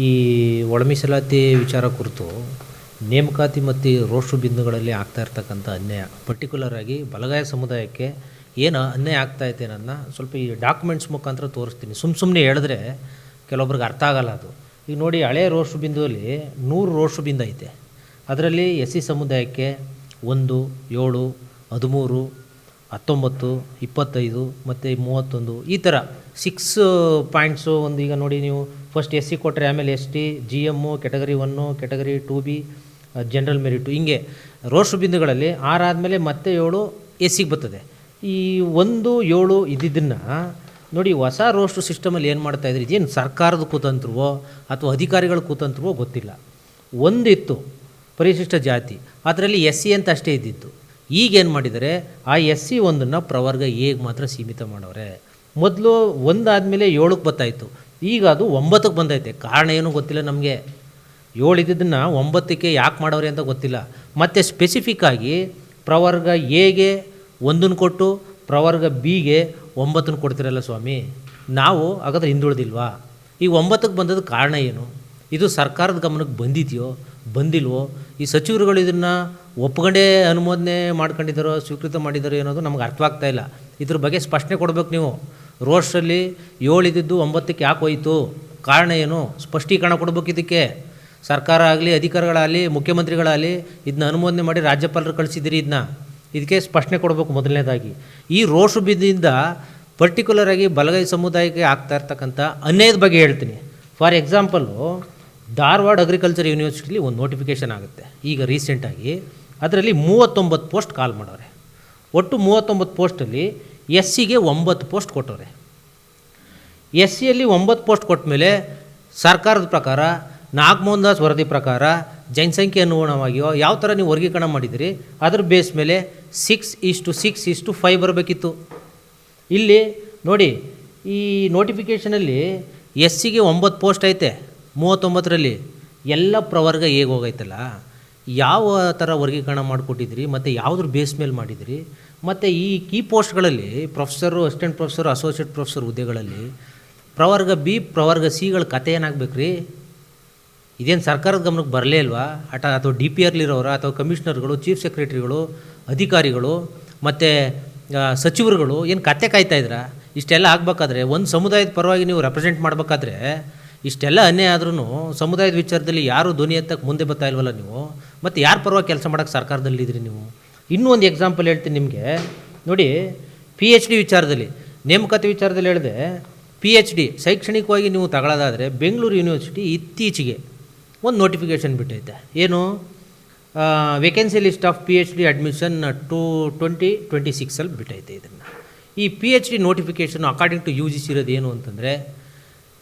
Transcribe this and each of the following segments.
ಈ ಒಳ ಮೀಸಲಾತಿ ವಿಚಾರ ಕುರಿತು ನೇಮಕಾತಿ ಮತ್ತು ರೋಸ್ಟರ್ ಬಿಂದುಗಳಲ್ಲಿ ಆಗ್ತಾ ಇರ್ತಕ್ಕಂಥ ಅನ್ಯಾಯ, ಪರ್ಟಿಕ್ಯುಲರ್ ಆಗಿ ಬಲಗಾಯ ಸಮುದಾಯಕ್ಕೆ ಏನು ಅನ್ಯಾಯ ಆಗ್ತಾಯಿದೆ ಅನ್ನೋದನ್ನ ಸ್ವಲ್ಪ ಈ ಡಾಕ್ಯುಮೆಂಟ್ಸ್ ಮುಖಾಂತರ ತೋರಿಸ್ತೀನಿ. ಸುಮ್ಮನೆ ಹೇಳಿದ್ರೆ ಕೆಲವೊಬ್ರಿಗೆ ಅರ್ಥ ಆಗಲ್ಲ ಅದು. ಈಗ ನೋಡಿ, ಹಳೆ ರೋಸ್ಟರ್ ಬಿಂದುವಲ್ಲಿ 100 ರೋಸ್ಟರ್ ಬಿಂದು ಐತೆ. ಅದರಲ್ಲಿ SC ಸಮುದಾಯಕ್ಕೆ 1, 7, 13, 19, 25 ಮತ್ತು 31 ಈ ಥರ 6 ಪಾಯಿಂಟ್ಸು ಒಂದು. ಈಗ ನೋಡಿ, ನೀವು ಫಸ್ಟ್ SC ಕೊಟ್ಟರೆ ಆಮೇಲೆ ST, GM, category 1, category 2B, general merit, ಹಿಂಗೆ ರೋಸ್ಟರ್ ಬಿಂದುಗಳಲ್ಲಿ 6 ಆದಮೇಲೆ ಮತ್ತೆ 7 SCಗೆ ಬರ್ತದೆ. ಈ 1, 7 ಇದ್ದಿದ್ದನ್ನು ನೋಡಿ, ಹೊಸ ರೋಸ್ಟರ್ ಸಿಸ್ಟಮಲ್ಲಿ ಏನು ಮಾಡ್ತಾಯಿದ್ರಿ, ಇದೇನು ಸರ್ಕಾರದ ಕುತಂತ್ರವೋ ಅಥವಾ ಅಧಿಕಾರಿಗಳ ಕುತಂತ್ರವೋ ಗೊತ್ತಿಲ್ಲ. ಒಂದಿತ್ತು ಪರಿಶಿಷ್ಟ ಜಾತಿ, ಅದರಲ್ಲಿ SC ಅಂತ ಅಷ್ಟೇ ಇದ್ದಿತ್ತು. ಈಗೇನು ಮಾಡಿದ್ದಾರೆ, ಆ SC ಒಂದನ್ನು ಪ್ರವರ್ಗ ಎಗೆ ಮಾತ್ರ ಸೀಮಿತ ಮಾಡವ್ರೆ. ಮೊದಲು 1 ಆದಮೇಲೆ 7ಕ್ಕೆ ಬರ್ತಾಯಿತ್ತು, ಈಗ ಅದು 9ಕ್ಕೆ ಬಂದೈತೆ. ಕಾರಣ ಏನೂ ಗೊತ್ತಿಲ್ಲ ನಮಗೆ. 7 ಇದ್ದಿದ್ದನ್ನು 9ಕ್ಕೆ ಯಾಕೆ ಮಾಡವ್ರೆ ಅಂತ ಗೊತ್ತಿಲ್ಲ. ಮತ್ತು ಸ್ಪೆಸಿಫಿಕ್ಕಾಗಿ ಪ್ರವರ್ಗ ಎಗೆ 1 ಕೊಟ್ಟು ಪ್ರವರ್ಗ ಬಿಗೆ 9 ಕೊಡ್ತಿರಲ್ಲ ಸ್ವಾಮಿ. ನಾವು ಹಾಗಾದ್ರೆ ಹಿಂದುಳಿದಿಲ್ವಾ? ಈಗ 9ಕ್ಕೆ ಬಂದದ್ದು ಕಾರಣ ಏನು? ಇದು ಸರ್ಕಾರದ ಗಮನಕ್ಕೆ ಬಂದಿದೆಯೋ ಬಂದಿಲ್ವೋ? ಈ ಸಚಿವರುಗಳು ಇದನ್ನು ಒಪ್ಕೊಂಡೇ ಅನುಮೋದನೆ ಮಾಡ್ಕೊಂಡಿದ್ದಾರೋ ಸ್ವೀಕೃತ ಮಾಡಿದ್ದಾರೋ ಅನ್ನೋದು ನಮ್ಗೆ ಅರ್ಥವಾಗ್ತಾ ಇಲ್ಲ. ಇದ್ರ ಬಗ್ಗೆ ಸ್ಪಷ್ಟನೆ ಕೊಡಬೇಕು ನೀವು. ರೋಸ್ಟಲ್ಲಿ 7 ಇದ್ದಿದ್ದು 9ಕ್ಕೆ ಯಾಕೆ ಹೋಯಿತು, ಕಾರಣ ಏನು? ಸ್ಪಷ್ಟೀಕರಣ ಕೊಡಬೇಕು ಇದಕ್ಕೆ. ಸರ್ಕಾರ ಆಗಲಿ, ಅಧಿಕಾರಿಗಳಾಗಲಿ, ಮುಖ್ಯಮಂತ್ರಿಗಳಾಗಲಿ ಇದನ್ನ ಅನುಮೋದನೆ ಮಾಡಿ ರಾಜ್ಯಪಾಲರು ಕಳಿಸಿದ್ದೀರಿ. ಇದಕ್ಕೆ ಸ್ಪಷ್ಟನೆ ಕೊಡಬೇಕು. ಮೊದಲನೇದಾಗಿ ಈ ರೋಸ್ಟರ್ ಬಿಂದುವಿಂದ ಪರ್ಟಿಕ್ಯುಲರ್ ಆಗಿ ಬಲಗೈ ಸಮುದಾಯಕ್ಕೆ ಆಗ್ತಾ ಇರ್ತಕ್ಕಂಥ ಅನ್ಯಾಯದ ಬಗ್ಗೆ ಹೇಳ್ತೀನಿ. ಫಾರ್ ಎಕ್ಸಾಂಪಲು, ಧಾರವಾಡ ಅಗ್ರಿಕಲ್ಚರ್ ಯೂನಿವರ್ಸಿಟಿಲಿ ಒಂದು ನೋಟಿಫಿಕೇಷನ್ ಆಗುತ್ತೆ ಈಗ ರೀಸೆಂಟಾಗಿ. ಅದರಲ್ಲಿ 39 ಪೋಸ್ಟ್ ಕಾಲ್ ಮಾಡವ್ರೆ. ಒಟ್ಟು 39 ಪೋಸ್ಟಲ್ಲಿ SCಗೆ 9 ಪೋಸ್ಟ್ ಕೊಟ್ಟವ್ರೆ. SCಯಲ್ಲಿ 9 ಪೋಸ್ಟ್ ಕೊಟ್ಟ ಮೇಲೆ ಸರ್ಕಾರದ ಪ್ರಕಾರ, ನಾಗಮೋಹನ್ ದಾಸ್ ವರದಿ ಪ್ರಕಾರ ಜನಸಂಖ್ಯೆ ಅನುಗುಣವಾಗಿಯೋ ಯಾವ ಥರ ನೀವು ವರ್ಗೀಕರಣ ಮಾಡಿದಿರಿ ಅದ್ರ ಬೇಸ್ ಮೇಲೆ 6:6:5 ಬರಬೇಕಿತ್ತು. ಇಲ್ಲಿ ನೋಡಿ, ಈ ನೋಟಿಫಿಕೇಷನಲ್ಲಿ SCಗೆ 9 ಪೋಸ್ಟ್ ಐತೆ, 39ರಲ್ಲಿ ಎಲ್ಲ ಪ್ರವರ್ಗ ಹೇಗೆ ಹೋಗೈತಲ್ಲ. ಯಾವ ಥರ ವರ್ಗೀಕರಣ ಮಾಡಿಕೊಟ್ಟಿದ್ರಿ ಮತ್ತು ಯಾವುದ್ರ ಬೇಸ್ ಮೇಲೆ ಮಾಡಿದಿರಿ? ಮತ್ತು ಈ ಪೋಸ್ಟ್ಗಳಲ್ಲಿ professor, assistant professor, associate professor ಹುದ್ದೆಗಳಲ್ಲಿ ಪ್ರವರ್ಗ B, ಪ್ರವರ್ಗ Cಗಳ ಕತೆ ಏನಾಗಬೇಕು ರೀ? ಇದೇನು ಸರ್ಕಾರದ ಗಮನಕ್ಕೆ ಬರಲೇ ಇಲ್ವಾ? ಅಥವಾ DPRಲಿರೋರ ಅಥವಾ ಕಮಿಷನರ್ಗಳು, ಚೀಫ್ ಸೆಕ್ರೆಟರಿಗಳು, ಅಧಿಕಾರಿಗಳು ಮತ್ತು ಸಚಿವರುಗಳು ಏನು ಕತೆ ಕಾಯ್ತಾ ಇದ್ರಾ? ಇಷ್ಟೆಲ್ಲ ಆಗಬೇಕಾದ್ರೆ, ಒಂದು ಸಮುದಾಯದ ಪರವಾಗಿ ನೀವು ರೆಪ್ರೆಸೆಂಟ್ ಮಾಡಬೇಕಾದ್ರೆ ಇಷ್ಟೆಲ್ಲ ಅನ್ಯಾಯ ಆದ್ರೂ ಸಮುದಾಯದ ವಿಚಾರದಲ್ಲಿ ಯಾರು ಧ್ವನಿ ಎತ್ತಕ್ಕೆ ಮುಂದೆ ಬರ್ತಾ ಇಲ್ವಲ್ಲ ನೀವು. ಮತ್ತು ಯಾರ ಪರವಾಗಿ ಕೆಲಸ ಮಾಡೋಕ್ಕೆ ಸರ್ಕಾರದಲ್ಲಿದ್ರಿ ನೀವು? ಇನ್ನೂ ಒಂದು ಎಕ್ಸಾಂಪಲ್ ಹೇಳ್ತೀನಿ ನಿಮಗೆ. ನೋಡಿ, PhD ವಿಚಾರದಲ್ಲಿ, ನೇಮಕಾತಿ ವಿಚಾರದಲ್ಲಿ ಹೇಳಿದೆ, PhD ಶೈಕ್ಷಣಿಕವಾಗಿ ನೀವು ತಗೊಳ್ಳೋದಾದರೆ ಬೆಂಗಳೂರು ಯೂನಿವರ್ಸಿಟಿ ಇತ್ತೀಚೆಗೆ ಒಂದು ನೋಟಿಫಿಕೇಷನ್ ಬಿಟ್ಟೈತೆ. ಏನು? Vacancy list of PhD admission 2026 ಬಿಟ್ಟೈತೆ. ಇದನ್ನು ಈ PhD notification according to UGC ಇರೋದು ಏನು ಅಂತಂದರೆ,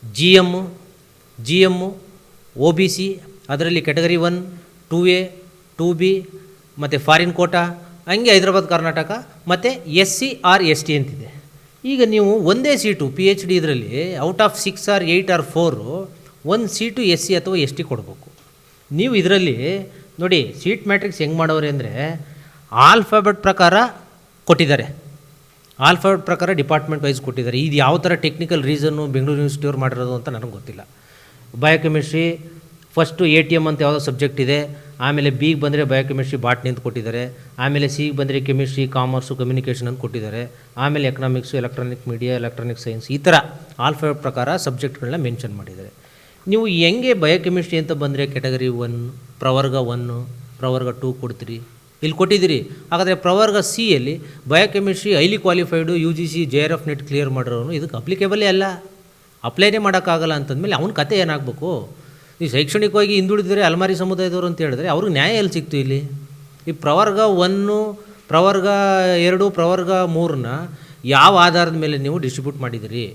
GM, OBC, ಅದರಲ್ಲಿ ಕ್ಯಾಟಗರಿ 1, 2A, 2B ಮತ್ತು ಫಾರಿನ್ ಕೋಟಾ, ಹಂಗೆ ಹೈದರಾಬಾದ್, ಕರ್ನಾಟಕ ಮತ್ತು SC or ST ಅಂತಿದೆ. ಈಗ ನೀವು ಒಂದೇ ಸೀಟು PhD ಇದರಲ್ಲಿ ಔಟ್ ಆಫ್ 6 or 8 or 4 ಒಂದು ಸೀಟು SC ಅಥವಾ ST ಕೊಡಬೇಕು. ನೀವು ಇದರಲ್ಲಿ ನೋಡಿ, ಸೀಟ್ ಮ್ಯಾಟ್ರಿಕ್ಸ್ ಹೆಂಗೆ ಮಾಡೋರೆ ಅಂದರೆ ಆಲ್ಫಾಬೆಟ್ ಪ್ರಕಾರ ಕೊಟ್ಟಿದ್ದಾರೆ. ಆಲ್ಫಾಬೆಟ್ ಪ್ರಕಾರ ಡಿಪಾರ್ಟ್ಮೆಂಟ್ ವೈಸ್ ಕೊಟ್ಟಿದ್ದಾರೆ. ಇದು ಯಾವ ಥರ ಟೆಕ್ನಿಕಲ್ ರೀಸನ್ನು ಬೆಂಗಳೂರು ಯೂನಿವರ್ಸಿಟಿಯವ್ರು ಮಾಡಿರೋದು ಅಂತ ನನಗೆ ಗೊತ್ತಿಲ್ಲ. ಬಯೋಕೆಮಿಸ್ಟ್ರಿ ಫಸ್ಟು ATM ಅಂತ ಯಾವುದೋ ಸಬ್ಜೆಕ್ಟ್ ಇದೆ, ಆಮೇಲೆ Bಗೆ ಬಂದರೆ ಬಯೋಕೆಮಿಸ್ಟ್ರಿ ಬಾಟ್ನಿ ಅಂತ ಕೊಟ್ಟಿದ್ದಾರೆ, ಆಮೇಲೆ Cಗೆ ಬಂದರೆ ಕೆಮಿಸ್ಟ್ರಿ, ಕಾಮರ್ಸು, ಕಮ್ಯುನಿಕೇಷನ್ ಅಂತ ಕೊಟ್ಟಿದ್ದಾರೆ, ಆಮೇಲೆ economics, electronic media, electronic science, ಈ ಥರ ಆಲ್ಫಾಬೆಟ್ ಪ್ರಕಾರ ಸಬ್ಜೆಕ್ಟ್ಗಳನ್ನ ಮೆನ್ಷನ್ ಮಾಡಿದ್ದಾರೆ. ನೀವು ಹೆಂಗೆ ಬಯೋಕೆಮಿಸ್ಟ್ರಿ ಅಂತ ಬಂದರೆ ಕ್ಯಾಟಗರಿ 1, ಪ್ರವರ್ಗ 1, ಪ್ರವರ್ಗ 2 ಕೊಡ್ತೀರಿ? ಇಲ್ಲಿ ಕೊಟ್ಟಿದ್ದೀರಿ. ಹಾಗಾದರೆ ಪ್ರವರ್ಗ Cಯಲ್ಲಿ biochemistry highly qualified UGC JRF net clear ಮಾಡಿರೋನು ಇದಕ್ಕೆ ಅಪ್ಲಿಕೇಬಲೇ ಅಲ್ಲ, ಅಪ್ಲೈನೇ ಮಾಡೋಕ್ಕಾಗಲ್ಲ ಅಂತಂದಮೇಲೆ ಅವನ ಕತೆ ಏನಾಗಬೇಕು? ಈ ಶೈಕ್ಷಣಿಕವಾಗಿ ಹಿಂದುಳಿದರೆ ಅಲ್ಮಾರಿ ಸಮುದಾಯದವರು ಅಂತ ಹೇಳಿದ್ರೆ ಅವ್ರಿಗೆ ನ್ಯಾಯ ಎಲ್ಲಿ ಸಿಕ್ತು ಇಲ್ಲಿ? ಈ ಪ್ರವರ್ಗ 1, ಪ್ರವರ್ಗ 2, ಪ್ರವರ್ಗ 3ನ ಯಾವ ಆಧಾರದ ಮೇಲೆ ನೀವು ಡಿಸ್ಟ್ರಿಬ್ಯೂಟ್ ಮಾಡಿದಿರಿ?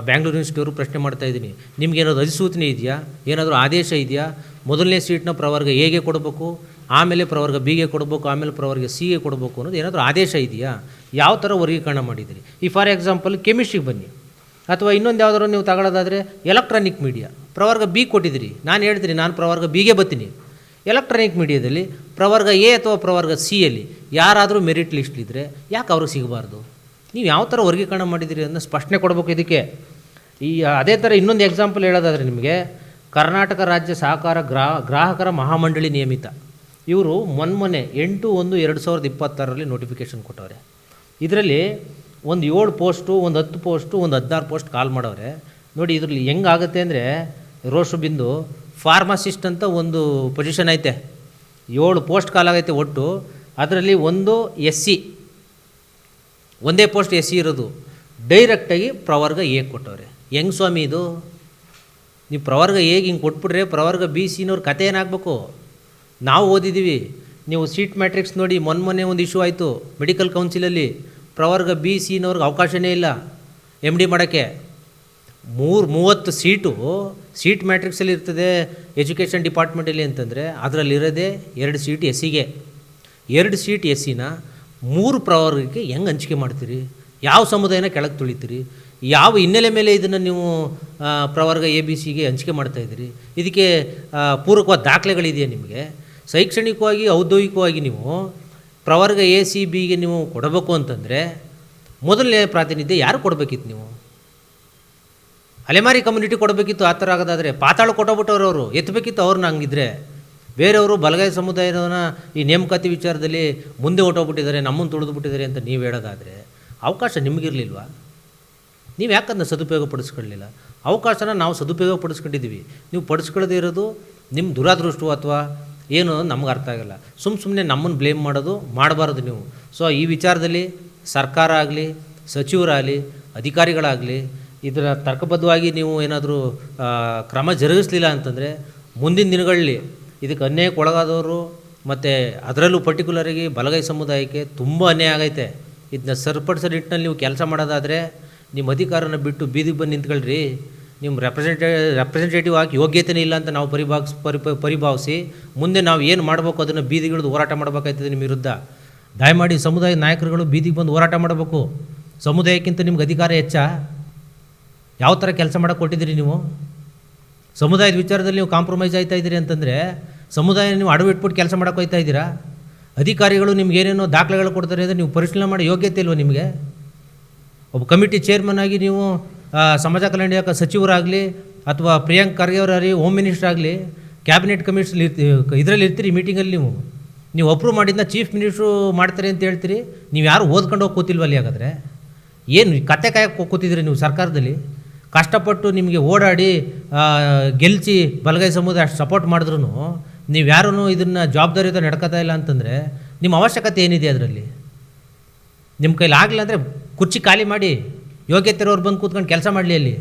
ಬ್ಯಾಂಗ್ಳೂರು ಯೂನಿವರ್ಸಿಟಿಯವರು ಪ್ರಶ್ನೆ ಮಾಡ್ತಾಯಿದ್ದೀನಿ. ನಿಮ್ಗೇನಾದ್ರು ಅಧಿಸೂಚನೆ ಇದೆಯಾ? ಏನಾದರೂ ಆದೇಶ ಇದೆಯಾ? ಮೊದಲನೇ ಸೀಟ್ನ ಪ್ರವರ್ಗ ಎಗೆ ಕೊಡಬೇಕು, ಆಮೇಲೆ ಪ್ರವರ್ಗ Bಗೆ ಕೊಡಬೇಕು, ಆಮೇಲೆ ಪ್ರವರ್ಗ Cಗೆ ಕೊಡಬೇಕು ಅನ್ನೋದು ಏನಾದರೂ ಆದೇಶ ಇದೆಯಾ? ಯಾವ ಥರ ವರ್ಗೀಕರಣ ಮಾಡಿದಿರಿ? ಈ ಫಾರ್ ಎಕ್ಸಾಂಪಲ್ ಕೆಮಿಸ್ಟ್ರಿಗೆ ಬನ್ನಿ, ಅಥವಾ ಇನ್ನೊಂದು ಯಾವುದಾದ್ರು ನೀವು ತಗೊಳ್ಳೋದಾದರೆ ಎಲೆಕ್ಟ್ರಾನಿಕ್ ಮೀಡಿಯಾ ಪ್ರವರ್ಗ B ಕೊಟ್ಟಿದ್ದೀರಿ. ನಾನು ಹೇಳ್ತೀನಿ, ನಾನು ಪ್ರವರ್ಗ Bಗೆ ಬರ್ತೀನಿ. ಎಲೆಕ್ಟ್ರಾನಿಕ್ ಮೀಡಿಯಾದಲ್ಲಿ ಪ್ರವರ್ಗ A ಅಥವಾ ಪ್ರವರ್ಗ Cಯಲ್ಲಿ ಯಾರಾದರೂ ಮೆರಿಟ್ ಲಿಸ್ಟ್ಲಿದ್ದರೆ ಯಾಕೆ ಅವ್ರಿಗೆ ಸಿಗಬಾರ್ದು? ನೀವು ಯಾವ ಥರ ವರ್ಗೀಕರಣ ಮಾಡಿದ್ದೀರಿ ಅನ್ನೋ ಸ್ಪಷ್ಟನೆ ಕೊಡಬೇಕು ಇದಕ್ಕೆ. ಈ ಅದೇ ಥರ ಇನ್ನೊಂದು ಎಕ್ಸಾಂಪಲ್ ಹೇಳೋದಾದರೆ ನಿಮಗೆ ಕರ್ನಾಟಕ ರಾಜ್ಯ ಸಹಕಾರ ಗ್ರಾಹಕರ ಮಹಾಮಂಡಳಿ ನಿಯಮಿತ. ಇವರು ಮೊನ್ನೆ 8/1/2026 ನೋಟಿಫಿಕೇಷನ್ ಕೊಟ್ಟವ್ರೆ. ಇದರಲ್ಲಿ ಒಂದು 7 ಪೋಸ್ಟು, ಒಂದು 10 ಪೋಸ್ಟು, ಒಂದು 16 ಪೋಸ್ಟ್ ಕಾಲ್ ಮಾಡವ್ರೆ. ನೋಡಿ ಇದರಲ್ಲಿ ಹೆಂಗಾಗುತ್ತೆ ಅಂದರೆ, ರೋಷು ಬಿಂದು ಫಾರ್ಮಸಿಸ್ಟ್ ಅಂತ ಒಂದು ಪೊಸಿಷನ್ ಐತೆ, 7 ಪೋಸ್ಟ್ ಕಾಲಾಗೈತೆ ಒಟ್ಟು. ಅದರಲ್ಲಿ ಒಂದು SC, ಒಂದೇ ಪೋಸ್ಟ್ SC ಇರೋದು. ಡೈರೆಕ್ಟಾಗಿ ಪ್ರವರ್ಗ ಎ ಕೊಟ್ಟವ್ರೆ. ಹೆಂಗೆ ಸ್ವಾಮಿ ಇದು? ನೀವು ಪ್ರವರ್ಗ ಹೇಗೆ ಹಿಂಗೆ ಕೊಟ್ಬಿಟ್ರೆ ಪ್ರವರ್ಗ BCನವ್ರ ಕತೆ ಏನಾಗಬೇಕು? ನಾವು ಓದಿದ್ದೀವಿ, ನೀವು ಸೀಟ್ ಮ್ಯಾಟ್ರಿಕ್ಸ್ ನೋಡಿ. ಮೊನ್ನೆ ಒಂದು ಇಶ್ಯೂ ಆಯಿತು ಮೆಡಿಕಲ್ ಕೌನ್ಸಿಲಲ್ಲಿ. ಪ್ರವರ್ಗ BCನವ್ರಿಗೆ ಅವಕಾಶವೇ ಇಲ್ಲ MD ಮಾಡೋಕ್ಕೆ. 30 ಸೀಟ್ ಮ್ಯಾಟ್ರಿಕ್ಸಲ್ಲಿ ಇರ್ತದೆ ಎಜುಕೇಷನ್ ಡಿಪಾರ್ಟ್ಮೆಂಟಲ್ಲಿ ಅಂತಂದರೆ, ಅದರಲ್ಲಿರೋದೇ 2 ಸೀಟ್ SCಗೆ. 2 ಸೀಟ್ SCನ 3 ಪ್ರವರ್ಗಕ್ಕೆ ಹೆಂಗೆ ಹಂಚಿಕೆ ಮಾಡ್ತೀರಿ? ಯಾವ ಸಮುದಾಯನ ಕೆಳಗೆ ತುಳಿತೀರಿ? ಯಾವ ಹಿನ್ನೆಲೆ ಮೇಲೆ ಇದನ್ನು ನೀವು ಪ್ರವರ್ಗ ABCಗೆ ಹಂಚಿಕೆ ಮಾಡ್ತಾಯಿದ್ದೀರಿ? ಇದಕ್ಕೆ ಪೂರಕವಾದ ದಾಖಲೆಗಳಿದೆಯಾ ನಿಮಗೆ? ಶೈಕ್ಷಣಿಕವಾಗಿ ಔದ್ಯೋಗಿಕವಾಗಿ ನೀವು ಪ್ರವರ್ಗ ACBಗೆ ನೀವು ಕೊಡಬೇಕು ಅಂತಂದರೆ ಮೊದಲನೇ ಪ್ರಾತಿನಿಧ್ಯ ಯಾರು ಕೊಡಬೇಕಿತ್ತು? ನೀವು ಅಲೆಮಾರಿ ಕಮ್ಯುನಿಟಿ ಕೊಡಬೇಕಿತ್ತು. ಆ ಥರ ಆಗೋದಾದರೆ ಪಾತಾಳ ಕೊಟ್ಟೋಗ್ಬಿಟ್ಟವ್ರು, ಅವರು ಎತ್ತಬೇಕಿತ್ತು ಅವ್ರನ್ನ. ಹಂಗಿದ್ರೆ ಬೇರೆಯವರು ಬಲಗೈ ಸಮುದಾಯದವನ್ನ ಈ ನೇಮಕಾತಿ ವಿಚಾರದಲ್ಲಿ ಮುಂದೆ ಹೊಟ್ಟೋಗ್ಬಿಟ್ಟಿದ್ದಾರೆ, ನಮ್ಮನ್ನು ತುಳಿದುಬಿಟ್ಟಿದ್ದಾರೆ ಅಂತ ನೀವು ಹೇಳೋದಾದರೆ ಅವಕಾಶ ನಿಮಗಿರಲಿಲ್ವಾ? ನೀವು ಯಾಕಂದ್ರೆ ಸದುಪಯೋಗ ಪಡಿಸ್ಕೊಳ್ಳಲಿಲ್ಲ? ಅವಕಾಶನ ನಾವು ಸದುಪಯೋಗ ಪಡಿಸ್ಕೊಂಡಿದ್ದೀವಿ. ನೀವು ಪಡಿಸ್ಕೊಳ್ಳದೇ ಇರೋದು ನಿಮ್ಮ ದುರಾದೃಷ್ಟ ಅಥವಾ ಏನು ನಮ್ಗೆ ಅರ್ಥ ಆಗಲ್ಲ. ಸುಮ್ಮನೆ ನಮ್ಮನ್ನು ಬ್ಲೇಮ್ ಮಾಡಬಾರ್ದು ನೀವು. ಸೊ ಈ ವಿಚಾರದಲ್ಲಿ ಸರ್ಕಾರ ಆಗಲಿ, ಸಚಿವರಾಗಲಿ, ಅಧಿಕಾರಿಗಳಾಗಲಿ ಇದರ ತರ್ಕಬದ್ಧವಾಗಿ ನೀವು ಏನಾದರೂ ಕ್ರಮ ಜರುಗಿಸಲಿಲ್ಲ ಅಂತಂದರೆ ಮುಂದಿನ ದಿನಗಳಲ್ಲಿ ಇದಕ್ಕೆ ಅನ್ಯಾಯಕ್ಕೆ ಒಳಗಾದವರು ಮತ್ತು ಅದರಲ್ಲೂ ಪರ್ಟಿಕ್ಯುಲರಾಗಿ ಬಲಗೈ ಸಮುದಾಯಕ್ಕೆ ತುಂಬ ಅನ್ಯಾಯ ಆಗೈತೆ. ಇದನ್ನ ಸರಿಪಡಿಸೋ ನಿಟ್ಟಿನಲ್ಲಿ ನೀವು ಕೆಲಸ ಮಾಡೋದಾದರೆ ನಿಮ್ಮ ಅಧಿಕಾರನ ಬಿಟ್ಟು ಬೀದಿಗೆ ಬಂದು ನಿಂತ್ಕೊಳ್ರಿ. ನಿಮ್ಮ ರೆಪ್ರೆಸೆಂಟೇಟಿವ್ ಆಗಿ ಯೋಗ್ಯತೆಯೇ ಇಲ್ಲ ಅಂತ ನಾವು ಪರಿಭಾವಿಸಿ ಮುಂದೆ ನಾವು ಏನು ಮಾಡಬೇಕು ಅದನ್ನು ಬೀದಿಗಿಳಿದು ಹೋರಾಟ ಮಾಡಬೇಕಾಯ್ತದೆ ನಿಮ್ಮ ವಿರುದ್ಧ. ದಯಮಾಡಿ ಸಮುದಾಯದ ನಾಯಕರುಗಳು ಬೀದಿಗೆ ಬಂದು ಹೋರಾಟ ಮಾಡಬೇಕು. ಸಮುದಾಯಕ್ಕಿಂತ ನಿಮ್ಗೆ ಅಧಿಕಾರ ಹೆಚ್ಚಾ? ಯಾವ ಥರ ಕೆಲಸ ಮಾಡೋಕ್ಕೆ ಕೊಟ್ಟಿದ್ದೀರಿ ನೀವು? ಸಮುದಾಯದ ವಿಚಾರದಲ್ಲಿ ನೀವು ಕಾಂಪ್ರಮೈಸ್ ಆಯ್ತಾ ಇದ್ದೀರಿ ಅಂತಂದರೆ ಸಮುದಾಯ ನೀವು ಅಡವಿಟ್ಬಿಟ್ಟು ಕೆಲಸ ಮಾಡೋಕ್ಕೆ ಹೋಗ್ತಾ ಇದ್ದೀರಾ? ಅಧಿಕಾರಿಗಳು ನಿಮ್ಗೆ ಏನೇನೋ ದಾಖಲೆಗಳು ಕೊಡ್ತಾರೆ ಅಂದರೆ ನೀವು ಪರಿಶೀಲನೆ ಮಾಡೋ ಯೋಗ್ಯತೆ ಇಲ್ವ ನಿಮಗೆ? ಒಬ್ಬ ಕಮಿಟಿ ಚೇರ್ಮನ್ ಆಗಿ ನೀವು ಸಮಾಜ ಕಲ್ಯಾಣ ಇಲಾಖೆ ಸಚಿವರಾಗಲಿ ಅಥವಾ ಪ್ರಿಯಾಂಕ್ ಖರ್ಗೆ ಅವರಾಗಲಿ, ಹೋಮ್ ಮಿನಿಸ್ಟರ್ ಆಗಲಿ, ಕ್ಯಾಬಿನೆಟ್ ಕಮಿಷನ್ ಇದರಲ್ಲಿ ಇರ್ತೀರಿ ಮೀಟಿಂಗಲ್ಲಿ. ನೀವು ಅಪ್ರೂವ್ ಮಾಡಿದ್ದನ್ನ ಚೀಫ್ ಮಿನಿಸ್ಟ್ರು ಮಾಡ್ತಾರೆ ಅಂತ ಹೇಳ್ತೀರಿ. ನೀವು ಯಾರು ಓದ್ಕೊಂಡು ಹೋಗಿ ಕೂತಿಲ್ವಲ್ಲಿ? ಹಾಗಾದರೆ ಏನು ಕತೆ ಕಾಯಕ್ಕೆ ಕೂತಿದ್ದೀರಿ ನೀವು ಸರ್ಕಾರದಲ್ಲಿ? ಕಷ್ಟಪಟ್ಟು ನಿಮಗೆ ಓಡಾಡಿ ಗೆಲ್ಲಿಸಿ ಬಲಗೈ ಸಮುದಾಯ ಅಷ್ಟು ಸಪೋರ್ಟ್ ಮಾಡಿದ್ರು ನೀವು ಯಾರೂ ಇದನ್ನು ಜವಾಬ್ದಾರಿಯುತ ನಡ್ಕೋತಾ ಇಲ್ಲ ಅಂತಂದರೆ ನಿಮ್ಮ ಅವಶ್ಯಕತೆ ಏನಿದೆ ಅದರಲ್ಲಿ? ನಿಮ್ಮ ಕೈಲಿ ಆಗಲಿಲ್ಲ ಅಂದರೆ ಕುರ್ಚಿ ಖಾಲಿ ಮಾಡಿ, ಯೋಗ್ಯತೆ ಇರೋರು ಬಂದು ಕೂತ್ಕೊಂಡು ಕೆಲಸ ಮಾಡಲಿ ಅಲ್ಲಿ.